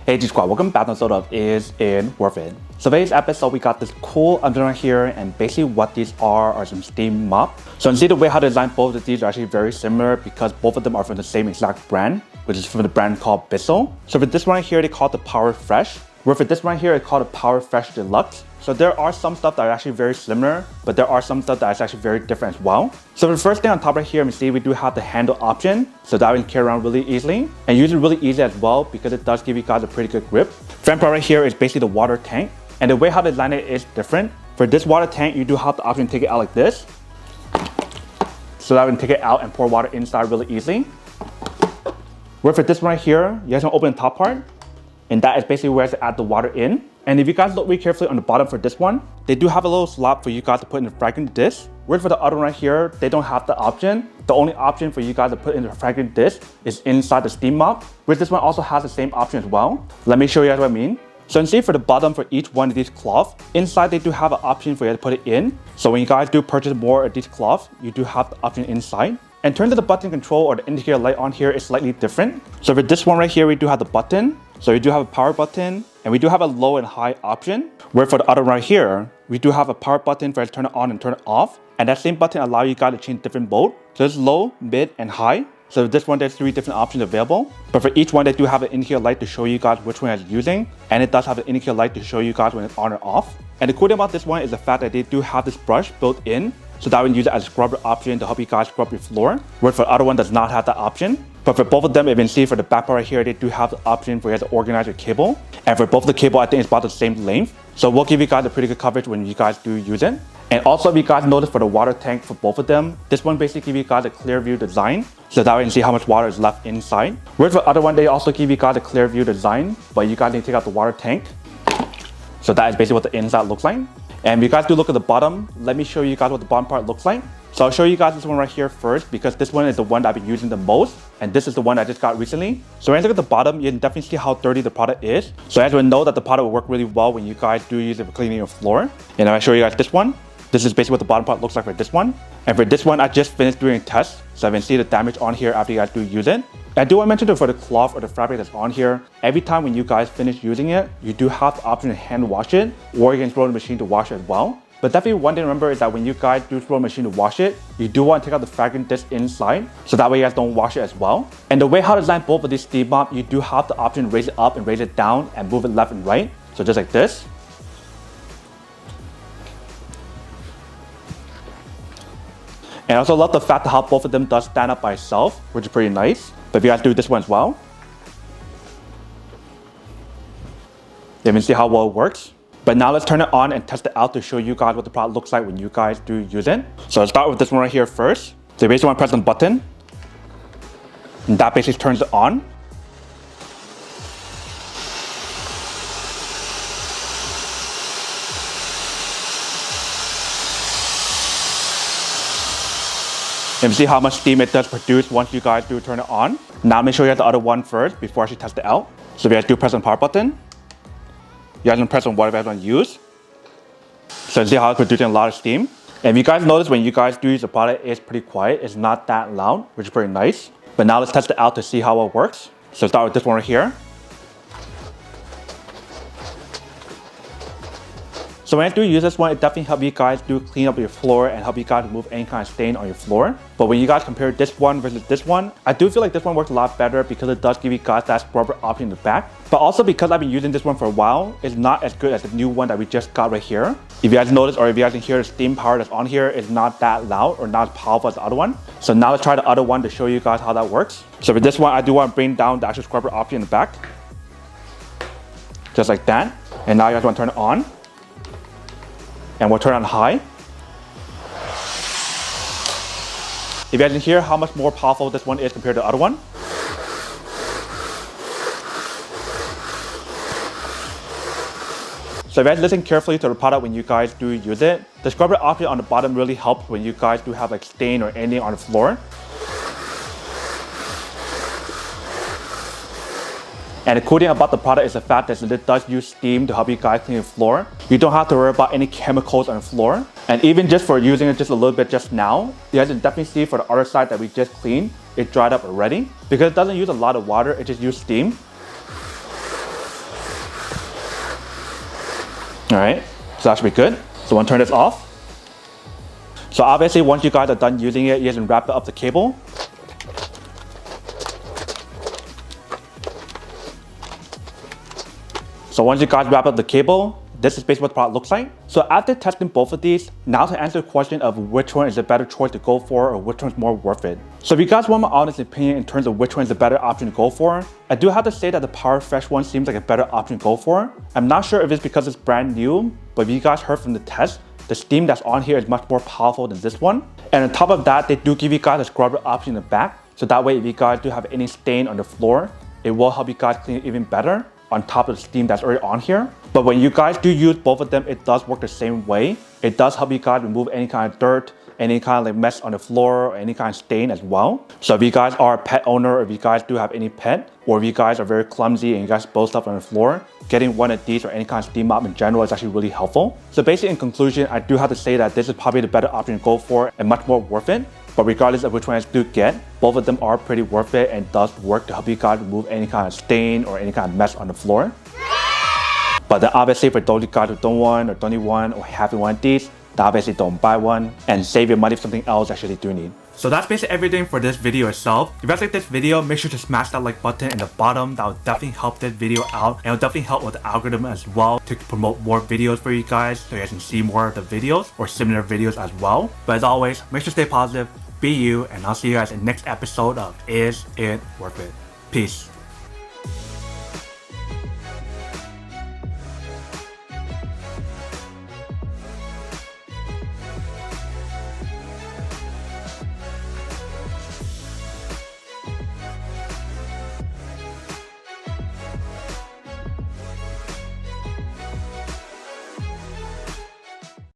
Hey G Squad, welcome back to episode of Is It Worth It? So today's episode we got this cool underline here, and basically what these are some steam mop. So you see the way how to design both of these are actually very similar because both of them are from the same exact brand, which is from the brand called Bissell. So for this one here they call it the Powerfresh. Where for this one here it's called a Powerfresh Deluxe. So there are some stuff that are actually very similar, but there are some stuff that is actually very different as well. So the first thing on top right here, you see we do have the handle option, so that we can carry around really easily and use it really easy as well because it does give you guys a pretty good grip. Front part right here is basically the water tank, and the way how to design it is different. For this water tank, you do have the option to take it out like this, so that we can take it out and pour water inside really easily. Where for this one right here, you guys want to open the top part, and that is basically where to add the water in. And if you guys look really carefully on the bottom for this one, they do have a little slot for you guys to put in the fragrant disc. Whereas for the other one right here, they don't have the option. The only option for you guys to put in the fragrant disc is inside the steam mop, which this one also has the same option as well. Let me show you guys what I mean. So you see for the bottom for each one of these cloths, inside they do have an option for you to put it in. So when you guys do purchase more of these cloths, you do have the option inside. In terms of the button control or the indicator light on here is slightly different. So for this one right here, we do have the button. So we do have a power button, and we do have a low and high option. Where for the other right here, we do have a power button for you to turn it on and turn it off. And that same button allows you guys to change different mode. So it's low, mid, and high. So for this one, there's 3 different options available. But for each one, they do have an indicator light to show you guys which one it's using. And it does have an indicator light to show you guys when it's on or off. And the cool thing about this one is the fact that they do have this brush built in, so that we can use it as a scrubber option to help you guys scrub your floor. Where for the other one does not have that option. But for both of them, if you can see for the back part right here, they do have the option for you guys to organize your cable. And for both of the cable, I think it's about the same length. So we'll give you guys a pretty good coverage when you guys do use it. And also, if you guys notice for the water tank for both of them, this one basically gives you guys a clear view design, so that way you can see how much water is left inside. Whereas for the other one, they also give you guys a clear view design, but you guys need to take out the water tank. So that is basically what the inside looks like. And if you guys do look at the bottom, let me show you guys what the bottom part looks like. So I'll show you guys this one right here first, because this one is the one that I've been using the most, and this is the one I just got recently. So when you look at the bottom, you can definitely see how dirty the product is. So you guys will know that the product will work really well when you guys do use it for cleaning your floor. And I'll show you guys this one. This is basically what the bottom part looks like for this one. And for this one, I just finished doing a test, so I can see the damage on here after you guys do use it. I do want to mention that for the cloth or the fabric that's on here, every time when you guys finish using it, you do have the option to hand wash it, or you can throw it in the machine to wash it as well. But definitely one thing to remember is that when you guys do throw a machine to wash it, you do want to take out the fragrant disc inside, so that way you guys don't wash it as well. And the way how to design both of these steam mop, you do have the option to raise it up and raise it down and move it left and right. So just like this. And I also love the fact that how both of them does stand up by itself, which is pretty nice. But if you guys do this one as well, you can see how well it works. But now let's turn it on and test it out to show you guys what the product looks like when you guys do use it. So let's start with this one right here first. So you basically want to press the button, and that basically turns it on. And you see how much steam it does produce once you guys do turn it on. Now let me show you guys the other one first before I actually test it out. So if you guys do press on the power button, you guys can press on whatever you guys want to use. So you see how it's producing a lot of steam. And if you guys notice when you guys do use the product, it's pretty quiet. It's not that loud, which is pretty nice. But now let's test it out to see how it works. So start with this one right here. So when I do use this one, it definitely helps you guys do clean up your floor and help you guys remove any kind of stain on your floor. But when you guys compare this one versus this one, I do feel like this one works a lot better because it does give you guys that scrubber option in the back. But also because I've been using this one for a while, it's not as good as the new one that we just got right here. If you guys notice, or if you guys can hear the steam power that's on here, it's not that loud or not as powerful as the other one. So now let's try the other one to show you guys how that works. So for this one, I do want to bring down the actual scrubber option in the back. Just like that. And now you guys want to turn it on. And we'll turn on high. If you guys can hear how much more powerful this one is compared to the other one. So if you guys listen carefully to the product when you guys do use it, the scrubber option on the bottom really helps when you guys do have like stain or anything on the floor. And the cool thing about the product is the fact that it does use steam to help you guys clean the floor. You don't have to worry about any chemicals on the floor. And even just for using it just a little bit just now, you guys can definitely see for the other side that we just cleaned, it dried up already. Because it doesn't use a lot of water, it just uses steam. Alright, so that should be good. So I'm gonna turn this off. So obviously once you guys are done using it, you can wrap up the cable. So once you guys wrap up the cable, this is basically what the product looks like. So after testing both of these, now to answer the question of which one is a better choice to go for or which one's more worth it. So if you guys want my honest opinion in terms of which one is a better option to go for, I do have to say that the Powerfresh one seems like a better option to go for. I'm not sure if it's because it's brand new, but if you guys heard from the test, the steam that's on here is much more powerful than this one. And on top of that, they do give you guys a scrubber option in the back. So that way if you guys do have any stain on the floor, it will help you guys clean it even better on top of the steam that's already on here. But when you guys do use both of them, it does work the same way. It does help you guys remove any kind of dirt, any kind of like mess on the floor, or any kind of stain as well. So if you guys are a pet owner, or if you guys do have any pet, or if you guys are very clumsy and you guys spill stuff on the floor, getting one of these or any kind of steam mop in general is actually really helpful. So basically in conclusion, I do have to say that this is probably the better option to go for and much more worth it. But regardless of which one I do get, both of them are pretty worth it and does work to help you guys remove any kind of stain or any kind of mess on the floor. But then obviously for those of you guys who don't want or don't need one or haven't one of these, then obviously don't buy one and save your money for something else that you actually do need. So that's basically everything for this video itself. If you guys like this video, make sure to smash that like button in the bottom. That will definitely help this video out and it will definitely help with the algorithm as well to promote more videos for you guys so you guys can see more of the videos or similar videos as well. But as always, make sure to stay positive, be you, and I'll see you guys in the next episode of Is It Worth It? Peace.